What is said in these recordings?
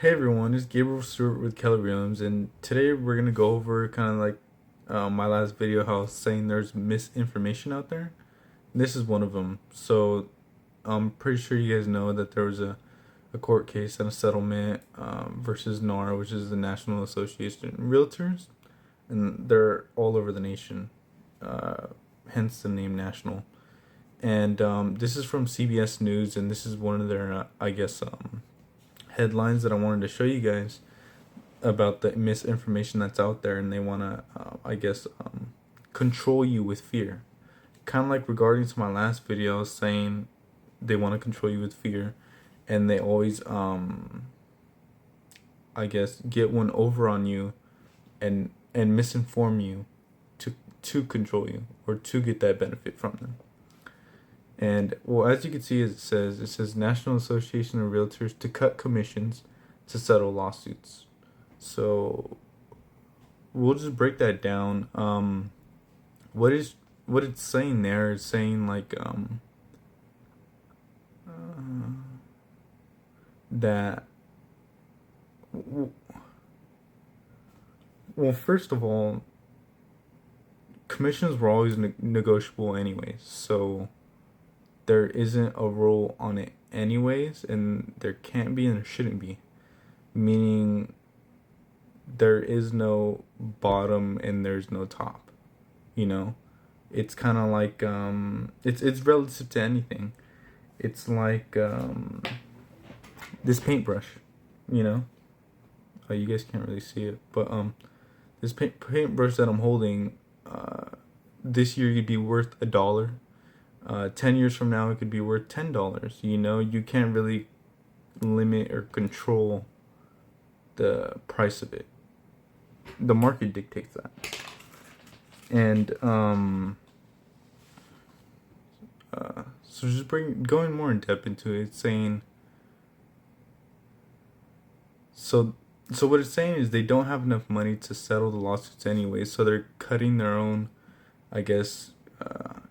Hey everyone, it's Gabriel Stewart with Keller Williams, and today we're gonna go over kind of like my last video, how I was saying there's misinformation out there. This is one of them. So I'm pretty sure you guys know that there was a court case and a settlement versus NAR, which is the National Association of Realtors, and they're all over the nation, uh, hence the name National. And this is from CBS News, and this is one of their, headlines that I wanted to show you guys about the misinformation that's out there, and they want to, control you with fear. Kind of like regarding to my last video, I was saying they want to control you with fear, and they always, get one over on you, and misinform you to control you or to get that benefit from them. And well, as you can see, it says National Association of Realtors to cut commissions to settle lawsuits. So we'll just break that down. What is what it's saying there is saying like that. Well, first of all, commissions were always negotiable anyways. So there isn't a rule on it anyways, and there can't be and there shouldn't be. Meaning there is no bottom and there's no top. You know? It's kind of like it's relative to anything. It's like this paintbrush, you know? You guys can't really see it, but this paintbrush that I'm holding, this year could be worth $1. 10 years from now, it could be worth $10. You know, you can't really limit or control the price of it. The market dictates that. And so just going more in depth into it, saying so what it's saying is they don't have enough money to settle the lawsuits anyway, so they're cutting their own, I guess,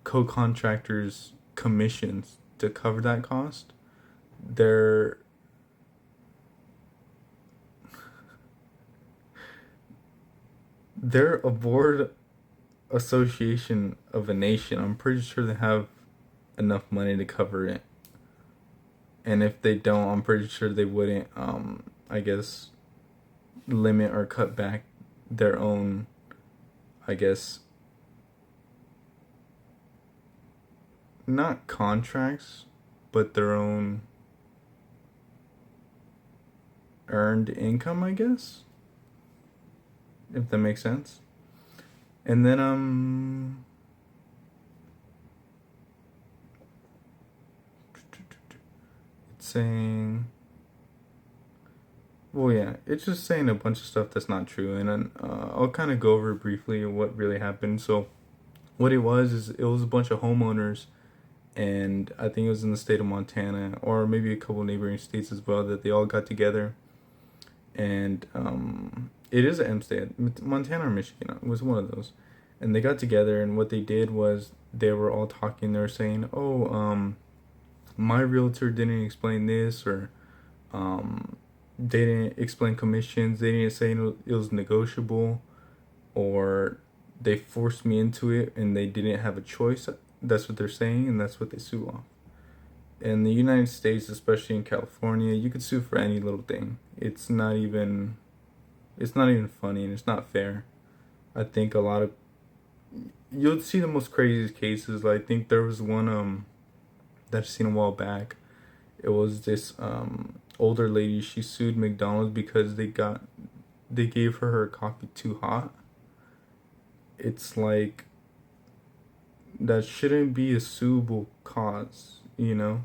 co-contractors' commissions to cover that cost. They're they're a board association of a nation. I'm pretty sure they have enough money to cover it. And if they don't, I'm pretty sure they wouldn't I guess limit or cut back their own, I guess, not contracts, but their own earned income, I guess, if that makes sense. And then it's saying, well, yeah, it's just saying a bunch of stuff that's not true, and then I'll kind of go over briefly what really happened. So what it was is it was a bunch of homeowners, and I think it was in the state of Montana or maybe a couple neighboring states as well, that they all got together. And it is an M state, Montana or Michigan. It was one of those. And they got together, and what they did was they were all talking. They were saying, "Oh, my realtor didn't explain this, or they didn't explain commissions. They didn't say it was negotiable, or they forced me into it, and they didn't have a choice." That's what they're saying, and that's what they sue off. In the United States, especially in California, you could sue for any little thing. It's not even funny, and it's not fair. I think you'll see the most craziest cases. Like, I think there was one that I've seen a while back. It was this older lady. She sued McDonald's because they gave her coffee too hot. It's like that shouldn't be a suable cause, you know?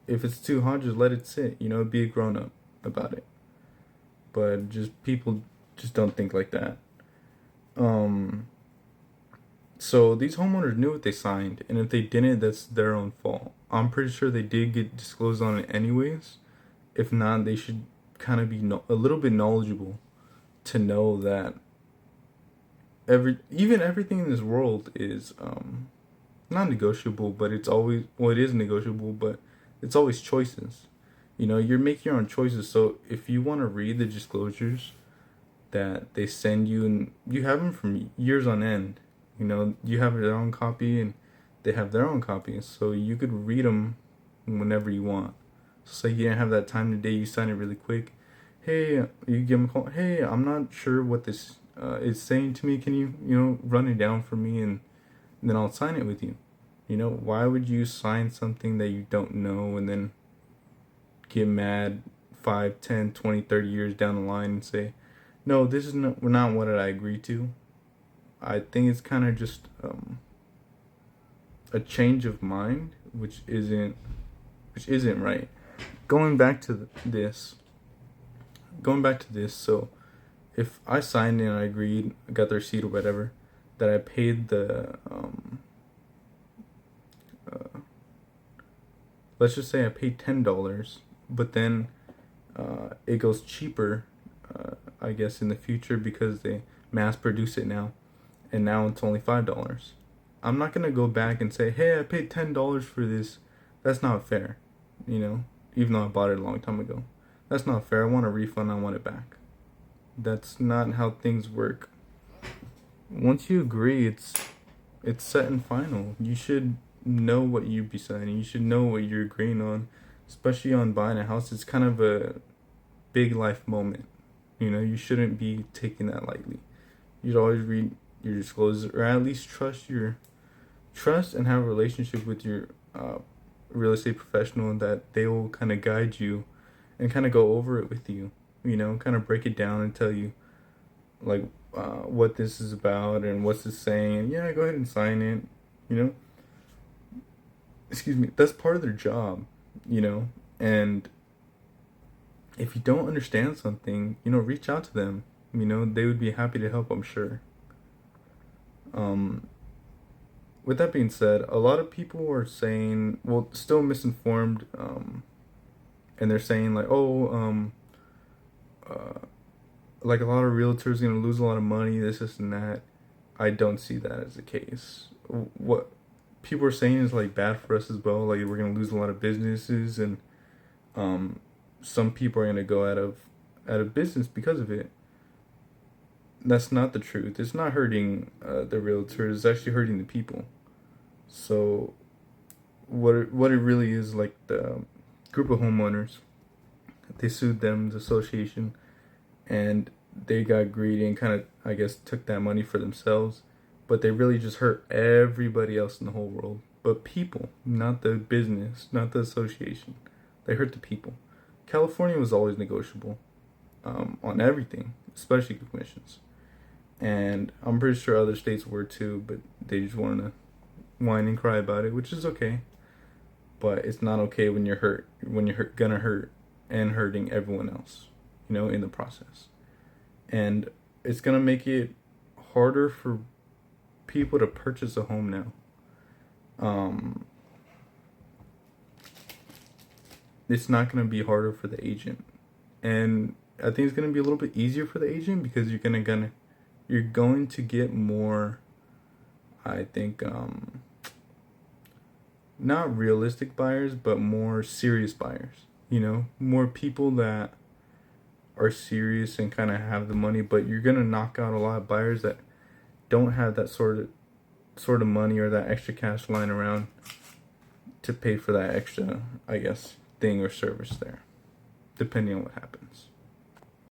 If it's too hot, just let it sit, you know, be a grown up about it. But just people just don't think like that. Um so these homeowners knew what they signed, and if they didn't, that's their own fault. I'm pretty sure they did get disclosed on it anyways. If not, they should kind of be a little bit knowledgeable to know that everything in this world is not negotiable, but it's always, well, it is negotiable, but it's always choices. You're making your own choices. So if you want to read the disclosures that they send you, and you have them from years on end, you have their own copy and they have their own copies, so you could read them whenever you want. So say you didn't have that time today, you sign it really quick. Hey, you give them a call. Hey, I'm not sure what this is saying to me. Can you, run it down for me, and then I'll sign it with you. Why would you sign something that you don't know and then get mad 5, 10, 20, 30 years down the line and say, no, this is not what I agreed to? I think it's kind of just a change of mind, which isn't right. Going back to this. So if I signed and I agreed, I got the receipt or whatever, that I paid the let's just say I paid $10, but then it goes cheaper, I guess, in the future because they mass produce it now, and now it's only $5. I'm not gonna go back and say, hey, I paid $10 for this. That's not fair, even though I bought it a long time ago. That's not fair. I want a refund. I want it back. That's not how things work. Once you agree, it's set and final. You should know what you'd be signing. You should know what you're agreeing on, especially on buying a house. It's kind of a big life moment. You shouldn't be taking that lightly. You'd always read your disclosures, or at least trust and have a relationship with your real estate professional, and that they will kind of guide you and kind of go over it with you, kind of break it down and tell you like what this is about and what's it saying. And yeah, go ahead and sign it. Excuse me. That's part of their job, and if you don't understand something, reach out to them. They would be happy to help, I'm sure. With that being said, a lot of people are saying, well, still misinformed, and they're saying like, like a lot of realtors are gonna lose a lot of money, this and that. I don't see that as the case. What people are saying is like bad for us as well. Like we're gonna lose a lot of businesses, and some people are gonna go out of business because of it. That's not the truth. It's not hurting the realtors. It's actually hurting the people. So what it really is, like the group of homeowners, they sued them, the association, and they got greedy and kind of, I guess, took that money for themselves. But they really just hurt everybody else in the whole world. But people, not the business, not the association. They hurt the people. California was always negotiable on everything, especially commissions. And I'm pretty sure other states were too, but they just wanted to whine and cry about it, which is okay. But it's not okay when you're gonna hurt and hurting everyone else, in the process. And it's gonna make it harder for people to purchase a home now. It's not gonna be harder for the agent, and I think it's gonna be a little bit easier for the agent because you're going to get more, I think, not realistic buyers, but more serious buyers. More people that are serious and kind of have the money. But you're gonna knock out a lot of buyers that don't have that sort of money or that extra cash lying around to pay for that extra, I guess, thing or service there, depending on what happens.